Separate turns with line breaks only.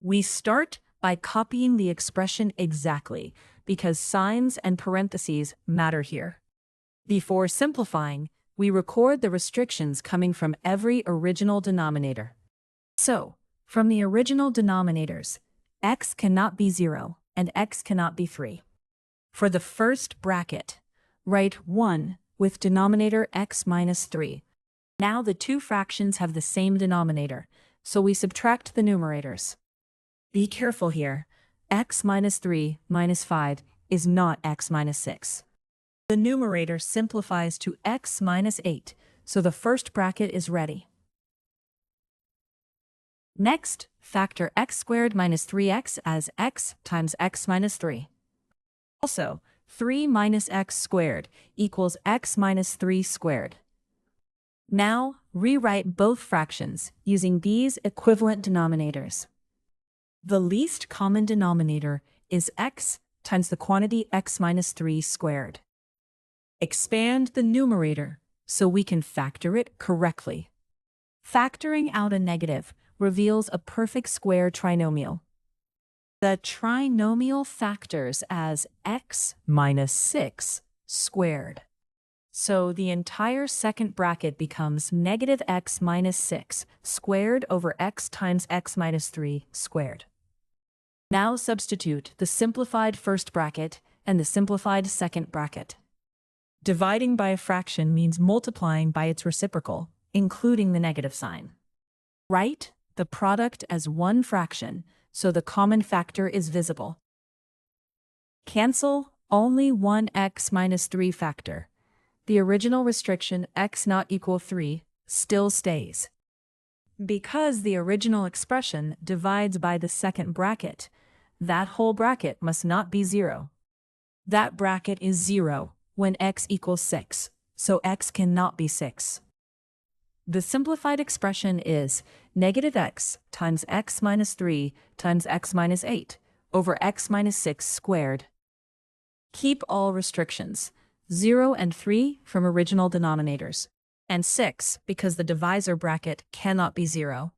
We start by copying the expression exactly, because signs and parentheses matter here. Before simplifying, we record the restrictions coming from every original denominator. So, from the original denominators, x cannot be 0 and x cannot be 3. For the first bracket, write 1 with denominator x minus 3. Now the two fractions have the same denominator, so we subtract the numerators. Be careful here. X minus 3 minus 5 is not x minus 6. The numerator simplifies to x minus 8, so the first bracket is ready. Next, factor x squared minus 3x as x times x minus 3. Also, 3 minus x squared equals x minus 3 squared. Now, rewrite both fractions using these equivalent denominators. The least common denominator is x times the quantity x minus 3 squared. Expand the numerator so we can factor it correctly. Factoring out a negative reveals a perfect square trinomial. The trinomial factors as x minus 6 squared. So the entire second bracket becomes negative x minus 6 squared over x times x minus 3 squared. Now substitute the simplified first bracket and the simplified second bracket. Dividing by a fraction means multiplying by its reciprocal, including the negative sign. Write the product as one fraction, so the common factor is visible. Cancel only one x minus 3 factor. The original restriction x not equal 3 still stays. Because the original expression divides by the second bracket, that whole bracket must not be 0. That bracket is 0 when x equals 6, so x cannot be 6. The simplified expression is negative x times x minus 3 times x minus 8 over x minus 6 squared. Keep all restrictions, 0 and 3 from original denominators, and 6 because the divisor bracket cannot be 0.